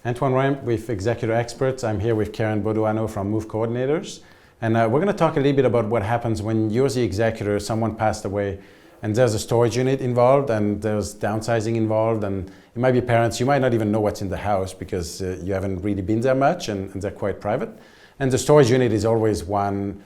Antoine Ramp with Executor Experts. I'm here with Karen Boduano from Move Coordinators. And we're going to talk a little bit about what happens when you're the executor, someone passed away, and there's a storage unit involved, and there's downsizing involved, and it might be parents, you might not even know what's in the house because you haven't really been there much, and they're quite private. And the storage unit is always one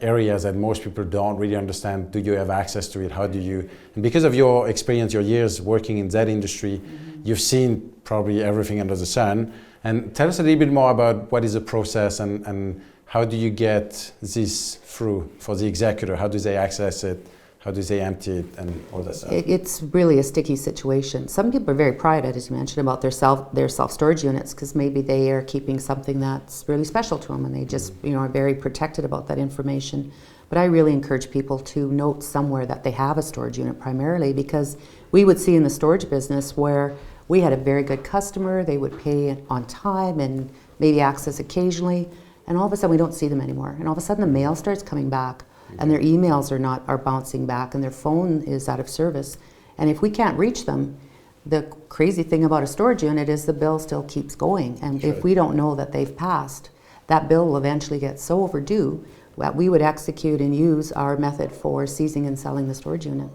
area that most people don't really understand. Do you have access to it? How do you? And because of your experience, your years working in that industry, you've seen probably everything under the sun. And tell us a little bit more about what is the process and how do you get this through for the executor? How do they access it? How do they empty it and all that stuff? It's really a sticky situation. Some people are very private, as you mentioned, about their self-storage units because maybe they are keeping something that's really special to them and they just are very protected about that information. But I really encourage people to note somewhere that they have a storage unit primarily, because we would see in the storage business where we had a very good customer, they would pay on time and maybe access occasionally, and all of a sudden we don't see them anymore. And all of a sudden the mail starts coming back and their emails are bouncing back and their phone is out of service. And if we can't reach them, the crazy thing about a storage unit is the bill still keeps going. And Sure. if we don't know that they've passed, that bill will eventually get so overdue that we would execute and use our method for seizing and selling the storage unit.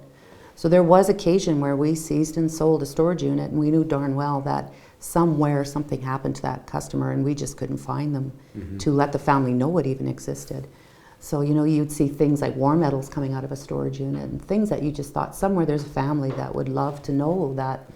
So there was occasion where we seized and sold a storage unit, and we knew darn well that somewhere something happened to that customer and we just couldn't find them to let the family know it even existed. So you'd see things like war medals coming out of a storage unit and things that you just thought somewhere there's a family that would love to know that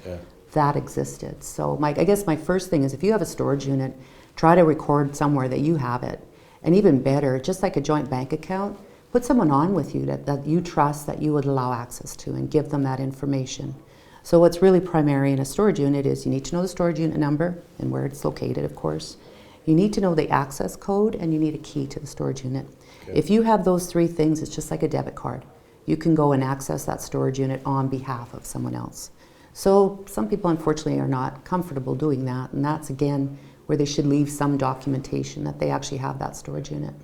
that existed. So I guess my first thing is, if you have a storage unit, try to record somewhere that you have it. And even better, just like a joint bank account, put someone on with you that you trust, that you would allow access to, and give them that information. So what's really primary in a storage unit is you need to know the storage unit number and where it's located, of course. You need to know the access code, and you need a key to the storage unit. Okay. If you have those three things, it's just like a debit card. You can go and access that storage unit on behalf of someone else. So some people, unfortunately, are not comfortable doing that, and that's, again, where they should leave some documentation that they actually have that storage unit.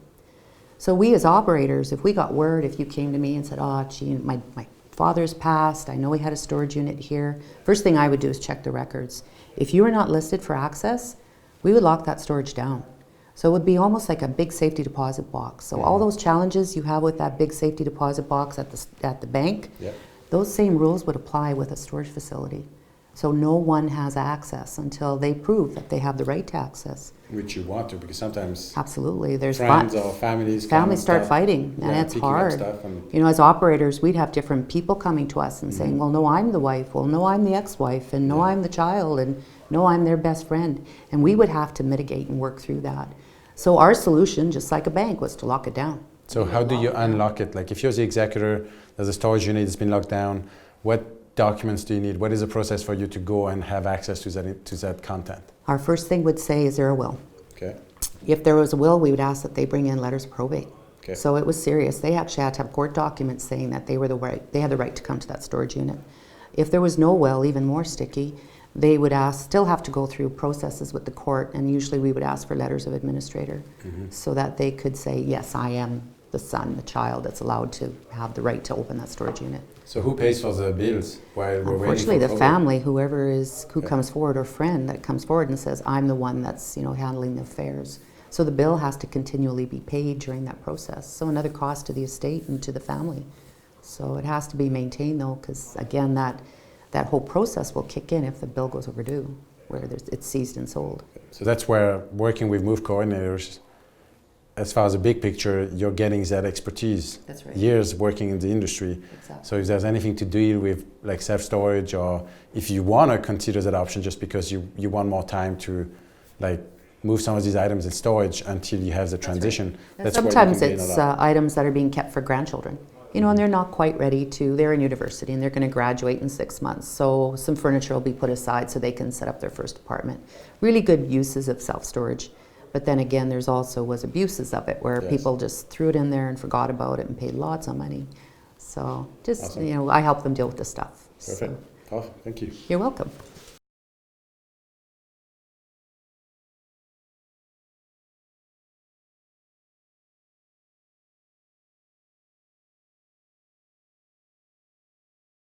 So we as operators, if we got word, if you came to me and said, oh, gee, my father's passed, I know he had a storage unit here, first thing I would do is check the records. If you were not listed for access, we would lock that storage down. So it would be almost like a big safety deposit box. So all those challenges you have with that big safety deposit box at the bank, those same rules would apply with a storage facility. So no one has access until they prove that they have the right to access. Which you want to, because sometimes absolutely, there's friends or families start fighting, and it's hard. As operators, we'd have different people coming to us and saying, well, no, I'm the wife, well, no, I'm the ex-wife, and no, I'm the child, and no, I'm their best friend. And we would have to mitigate and work through that. So our solution, just like a bank, was to lock it down. So how do you unlock it? Like if you're the executor, there's a storage unit that's been locked down, what documents do you need? What is the process for you to go and have access to that content? Our first thing would say, is there a will? Okay. If there was a will, we would ask that they bring in letters of probate. Okay. So it was serious. They actually had to have court documents saying that they had the right to come to that storage unit. If there was no will, even more sticky, they would still have to go through processes with the court, and usually we would ask for letters of administrator so that they could say, yes, I am the son, the child that's allowed to have the right to open that storage unit. So who pays for the bills while we're Unfortunately, waiting the family, who comes forward, or friend that comes forward and says, I'm the one that's handling the affairs. So the bill has to continually be paid during that process. So another cost to the estate and to the family. So it has to be maintained though, because again, that whole process will kick in if the bill goes overdue, where it's seized and sold. So that's where working with Move Coordinators, as far as the big picture, you're getting that expertise. That's right. Years working in the industry. Exactly. So if there's anything to deal with, like self-storage, or if you want to consider that option just because you want more time to move some of these items in storage until you have the transition. Right. Sometimes it's items that are being kept for grandchildren. And they're not quite ready they're in university and they're going to graduate in 6 months. So some furniture will be put aside so they can set up their first apartment. Really good uses of self-storage. But then again, there's also was abuses of it where people just threw it in there and forgot about it and paid lots of money. So just, awesome. I help them deal with this stuff. Perfect. So. Awesome. Thank you. You're welcome.